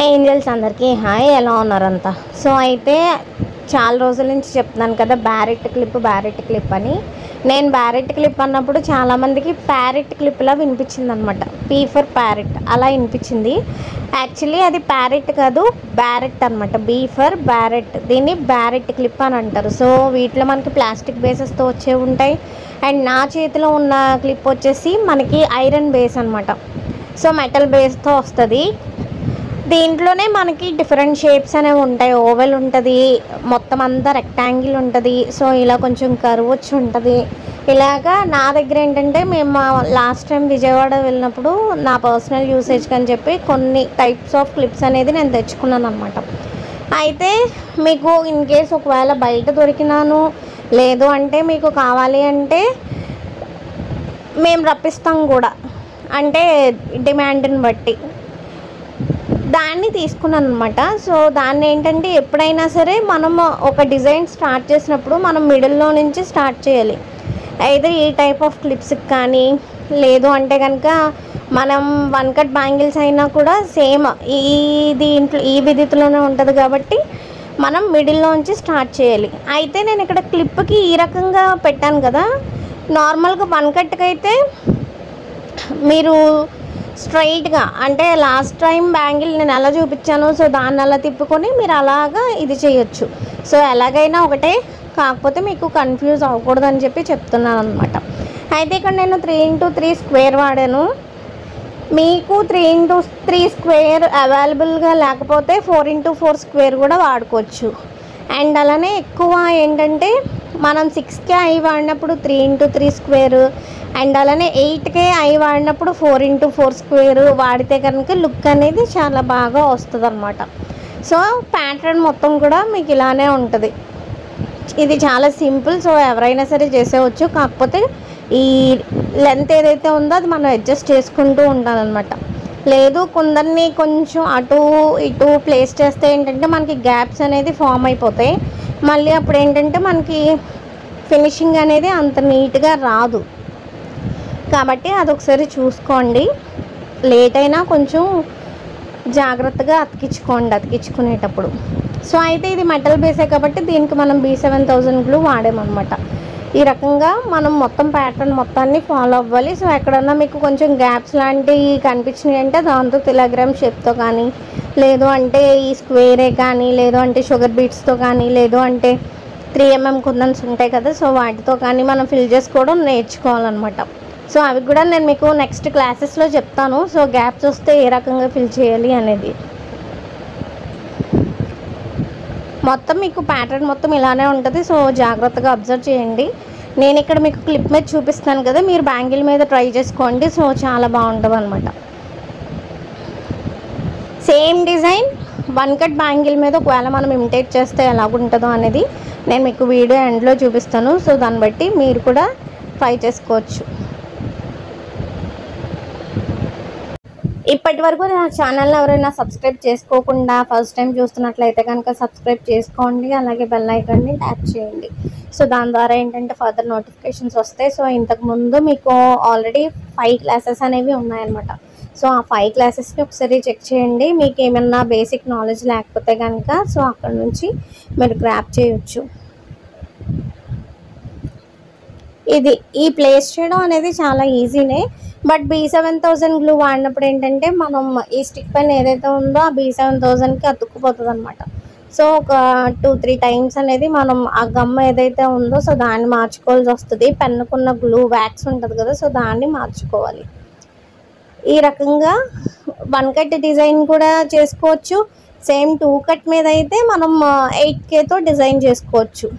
Angels అందరికీ hi, ఎలా ఉన్నారంతా? So అయితే చాలా రోజుల నుంచి చెప్తున్నాను కదా బ్యారెట్ క్లిప్ అని. నేను బ్యారెట్ క్లిప్ అన్నప్పుడు చాలామందికి ప్యారెట్ క్లిప్లా వినిపించింది అనమాట. పీ ఫర్ ప్యారెట్ అలా వినిపించింది. యాక్చువల్లీ అది ప్యారెట్ కాదు, బ్యారెట్ అనమాట. బీ ఫర్ బ్యారెట్, దీన్ని బ్యారెట్ క్లిప్ అని అంటారు. సో వీటిలో మనకి ప్లాస్టిక్ బేసెస్తో వచ్చే ఉంటాయి. అండ్ నా చేతిలో ఉన్న క్లిప్ వచ్చేసి మనకి ఐరన్ బేస్ అనమాట. సో మెటల్ బేస్తో వస్తుంది. దీంట్లోనే మనకి డిఫరెంట్ షేప్స్ అనేవి ఉంటాయి. ఓవెల్ ఉంటుంది, మొత్తం అంతా రెక్టాంగిల్ ఉంటుంది. సో ఇలా కొంచెం కర్వ్ వచ్చి ఉంటుంది. ఇలాగా నా దగ్గర ఏంటంటే మేము లాస్ట్ టైం విజయవాడ వెళ్ళినప్పుడు నా పర్సనల్ యూసేజ్కి అని చెప్పి కొన్ని టైప్స్ ఆఫ్ క్లిప్స్ అనేది నేను తెచ్చుకున్నాను అనమాట. అయితే మీకు ఇన్ కేస్ ఒకవేళ బయట దొరికినాను లేదు అంటే మీకు కావాలి అంటే మేము రప్పిస్తాం కూడా, అంటే డిమాండ్ని బట్టి దాన్ని తీసుకున్నాను అనమాట. సో దాన్ని ఏంటంటే ఎప్పుడైనా సరే మనం ఒక డిజైన్ స్టార్ట్ చేసినప్పుడు మనం మిడిల్లో నుంచి స్టార్ట్ చేయాలి. అయితే ఈ టైప్ ఆఫ్ క్లిప్స్కి కానీ లేదు అంటే కనుక మనం వన్ కట్ బ్యాంగిల్స్ అయినా కూడా సేమ్ దీంట్లో ఈ విధిలోనే ఉంటుంది కాబట్టి మనం మిడిల్లోంచి స్టార్ట్ చేయాలి. అయితే నేను ఇక్కడ క్లిప్కి ఈ రకంగా పెట్టాను కదా. నార్మల్గా వన్ కట్కి అయితే మీరు స్ట్రైట్గా, అంటే లాస్ట్ టైం బ్యాంగిల్ నేను ఎలా చూపించాను సో దాన్ని అలా తిప్పుకొని మీరు అలాగా ఇది చేయొచ్చు. సో ఎలాగైనా ఒకటే, కాకపోతే మీకు కన్ఫ్యూజ్ అవ్వకూడదని చెప్పి చెప్తున్నాను అనమాట. అయితే ఇక్కడ నేను 3x3 స్క్వేర్ వాడాను. మీకు 3x3 స్క్వేర్ అవైలబుల్గా లేకపోతే 4x4 స్క్వేర్ కూడా వాడుకోవచ్చు. అండ్ అలానే ఎక్కువ ఏంటంటే మనం 6కే ఐ వాడినప్పుడు 3x3 స్క్వేర్, అండ్ అలానే 8కే ఐ వాడినప్పుడు 4x4 స్క్వేర్ వాడితే కనుక లుక్ అనేది చాలా బాగా వస్తుంది అనమాట. సో ప్యాటర్న్ మొత్తం కూడా మీకు ఇలానే ఉంటుంది. ఇది చాలా సింపుల్. సో ఎవరైనా సరే చేసేవచ్చు. కాకపోతే ఈ లెంత్ ఏదైతే ఉందో అది మనం అడ్జస్ట్ చేసుకుంటూ ఉండాలన్నమాట. లేదు కొందరిని కొంచెం అటు ఇటు ప్లేస్ చేస్తే ఏంటంటే మనకి గ్యాప్స్ అనేది ఫామ్ అయిపోతాయి. మళ్ళీ అప్పుడు ఏంటంటే మనకి ఫినిషింగ్ అనేది అంత నీట్గా రాదు. కాబట్టి అదొకసారి చూసుకోండి. లేట్ అయినా కొంచెం జాగ్రత్తగా అతికించుకునేటప్పుడు. సో అయితే ఇది మెటల్ బేసే కాబట్టి దీనికి మనం B7000 గ్లూ వాడామన్నమాట. ఈ రకంగా మనం మొత్తం ప్యాటర్న్ మొత్తాన్ని ఫాలో అవ్వాలి. సో ఎక్కడన్నా మీకు కొంచెం గ్యాప్స్ లాంటివి కనిపించినాయి అంటే దాంతో తెలగ్రామ్ షేప్తో కానీ, లేదు అంటే ఈ స్క్వేరే కానీ, లేదు అంటే షుగర్ బీట్స్తో కానీ, లేదు అంటే 3mm కుందన్స్ ఉంటాయి కదా, సో వాటితో కానీ మనం ఫిల్ చేసుకోవడం నేర్చుకోవాలన్నమాట. సో అవి కూడా నేను మీకు నెక్స్ట్ క్లాసెస్లో చెప్తాను. సో గ్యాప్స్ వస్తే ఏ రకంగా ఫిల్ చేయాలి అనేది. మొత్తం మీకు ప్యాటర్న్ మొత్తం ఇలానే ఉంటుంది. సో జాగ్రత్తగా అబ్జర్వ్ చేయండి. నేను ఇక్కడ మీకు క్లిప్ మీద చూపిస్తాను కదా, మీరు బ్యాంగిల్ మీద ట్రై చేసుకోండి. సో చాలా బాగుంటుంది అనమాట. Same design one cut bangle మీద ఒకవేళ మనం ఇమిటేట్ చేస్తే ఎలాగుంటుందో అనేది నేను మీకు వీడియో ఎండ్లో చూపిస్తాను. సో దాన్ని బట్టి మీరు కూడా ట్రై చేసుకోవచ్చు. ఇప్పటి వరకు నా ఛానల్ని ఎవరైనా సబ్స్క్రైబ్ చేసుకోకుండా ఫస్ట్ టైం చూస్తున్నట్లయితే కనుక సబ్స్క్రైబ్ చేసుకోండి. అలాగే బెల్ ఐకాన్ని ట్యాప్ చేయండి. సో దాని ద్వారా ఏంటంటే ఫర్దర్ నోటిఫికేషన్స్ వస్తాయి. సో ఇంతకుముందు మీకు ఆల్రెడీ 5 క్లాసెస్ అనేవి ఉన్నాయన్నమాట. సో ఆ 5 క్లాసెస్ని ఒకసారి చెక్ చేయండి. మీకు ఏమన్నా బేసిక్ నాలెడ్జ్ లేకపోతే కనుక సో అక్కడ నుంచి మీరు గ్రాప్ చేయొచ్చు. ఈ ప్లేస్ చేయడం అనేది చాలా ఈజీనే. బట్ B7000 గ్లూ వాడినప్పుడు ఏంటంటే మనం ఈ స్టిక్ పెన్ ఏదైతే ఉందో ఆ B7000కి అతుక్కుపోతుంది అనమాట. సో ఒక 2-3 టైమ్స్ అనేది మనం ఆ గమ్ ఏదైతే ఉందో సో దాన్ని మార్చుకోవాల్సి వస్తుంది. పెన్నుకున్న గ్లూ వ్యాక్స్ ఉంటుంది కదా, సో దాన్ని మార్చుకోవాలి. ఈ రకంగా వన్ కట్ డిజైన్ కూడా చేసుకోవచ్చు. సేమ్ 2 కట్ మీద అయితే మనం 8Kతో డిజైన్ చేసుకోవచ్చు.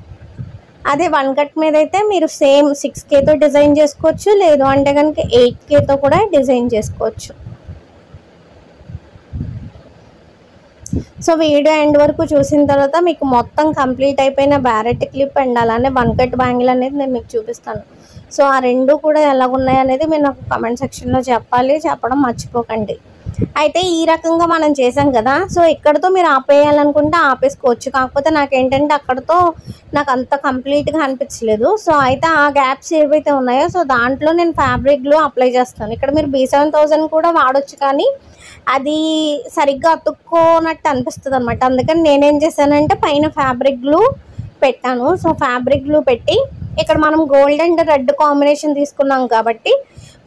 అదే వన్ కట్ మీద అయితే మీరు సేమ్ 6Kతో డిజైన్ చేసుకోవచ్చు. లేదు అంటే కనుక 8Kతో కూడా డిజైన్ చేసుకోవచ్చు. సో వీడియో ఎండ్ వరకు చూసిన తర్వాత మీకు మొత్తం కంప్లీట్ అయిపోయిన బ్యారెట్ క్లిప్ అండ్ అలానే వన్ కట్ బ్యాంగిల్ అనేది నేను మీకు చూపిస్తాను. సో ఆ రెండు కూడా ఎలాగున్నాయి అనేది మీరు నాకు కామెంట్ సెక్షన్లో చెప్పడం మర్చిపోకండి. అయితే ఈ రకంగా మనం చేసాం కదా, సో ఇక్కడతో మీరు ఆపేయాలనుకుంటే ఆపేసుకోవచ్చు. కాకపోతే నాకేంటంటే అక్కడతో నాకు అంత కంప్లీట్గా అనిపించలేదు. సో అయితే ఆ గ్యాప్స్ ఏవైతే ఉన్నాయో సో దాంట్లో నేను ఫ్యాబ్రిక్ గ్లూ అప్లై చేస్తాను. ఇక్కడ మీరు B7000 కూడా వాడొచ్చు, కానీ అది సరిగ్గా అతుక్కోనట్టు అనిపిస్తుంది అనమాట. అందుకని నేనేం చేశానంటే పైన ఫ్యాబ్రిక్ గ్లూ పెట్టాను. సో ఫ్యాబ్రిక్ గ్లూ పెట్టి ఇక్కడ మనం గోల్డ్ అండ్ రెడ్ కాంబినేషన్ తీసుకున్నాం కాబట్టి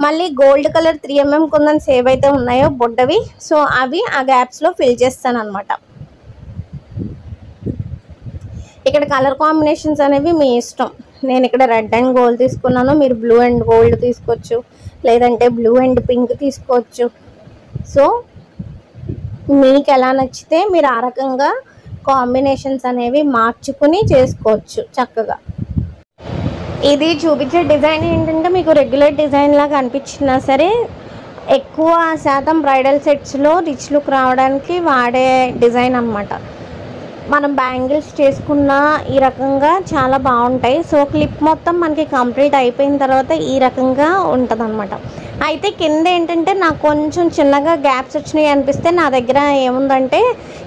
మళ్ళీ గోల్డ్ కలర్ 3mm కుందని సేవ్ అయితే ఉన్నాయో బొడ్డవి, సో అవి ఆ గ్యాప్స్లో ఫిల్ చేస్తాను అనమాట. ఇక్కడ కలర్ కాంబినేషన్స్ అనేవి మీ ఇష్టం. నేను ఇక్కడ రెడ్ అండ్ గోల్డ్ తీసుకున్నాను, మీరు బ్లూ అండ్ గోల్డ్ తీసుకోవచ్చు, లేదంటే బ్లూ అండ్ పింక్ తీసుకోవచ్చు. సో మీకు ఎలా నచ్చితే మీరు ఆ రకంగా కాంబినేషన్స్ అనేవి మార్చుకుని చేసుకోవచ్చు చక్కగా. ఇది చూపించే డిజైన్ ఏంటంటే మీకు రెగ్యులర్ డిజైన్ లాగా అనిపించినా సరే ఎక్కువ శాతం బ్రైడల్ సెట్స్లో రిచ్ లుక్ రావడానికి వాడే డిజైన్ అన్నమాట. మనం బ్యాంగిల్స్ చేసుకున్న ఈ రకంగా చాలా బాగుంటాయి. సో క్లిప్ మొత్తం మనకి కంప్లీట్ అయిపోయిన తర్వాత ఈ రకంగా ఉంటుంది అనమాట. అయితే కింద ఏంటంటే నాకు కొంచెం చిన్నగా గ్యాప్స్ వచ్చినాయి అనిపిస్తే నా దగ్గర ఏముందంటే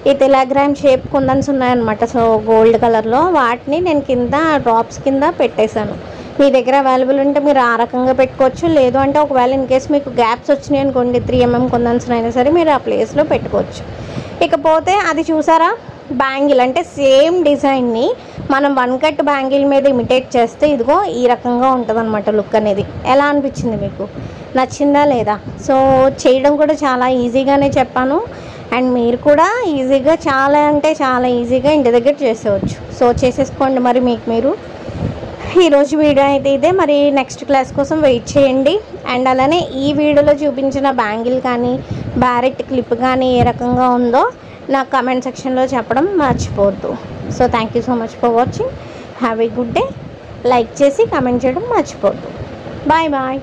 ఈ టెలాగ్రామ్ షేప్ కుందన్స్ ఉన్నాయన్నమాట. సో గోల్డ్ కలర్లో వాటిని నేను కింద డ్రాప్స్ కింద పెట్టేశాను. మీ దగ్గర అవైలబుల్ ఉంటే మీరు ఆ రకంగా పెట్టుకోవచ్చు. లేదు అంటే ఒకవేళ ఇన్ కేస్ మీకు గ్యాప్స్ వచ్చినాయి అనుకోండి 3mm కుందన్స్ అయినా సరే మీరు ఆ ప్లేస్లో పెట్టుకోవచ్చు. ఇకపోతే అది చూసారా బ్యాంగిల్ అంటే సేమ్ డిజైన్ని మనం వన్ కట్ బ్యాంగిల్ మీద ఇమిటేట్ చేస్తే ఇదిగో ఈ రకంగా ఉంటుంది అనమాట లుక్ అనేది. ఎలా అనిపించింది మీకు, నచ్చిందా లేదా? సో చేయడం కూడా చాలా ఈజీగానే చెప్పాను అండ్ మీరు కూడా ఈజీగా చాలా అంటే చాలా ఈజీగా ఇంటి దగ్గర చేసేవచ్చు. సో చేసేసుకోండి మరి మీకు మీరు. ఈరోజు వీడియో అయితే ఇదే, మరి నెక్స్ట్ క్లాస్ కోసం వెయిట్ చేయండి. అండ్ అలానే ఈ వీడియోలో చూపించిన బ్యాంగిల్ కానీ బ్యారెట్ క్లిప్ కానీ ఏ రకంగా ఉందో నాకు కామెంట్ సెక్షన్లో చెప్పడం మర్చిపోవద్దు. So thank you so much for watching. Have a good day. Like చేసి కామెంట్ చేయడం మర్చిపోవద్దు. Bye bye.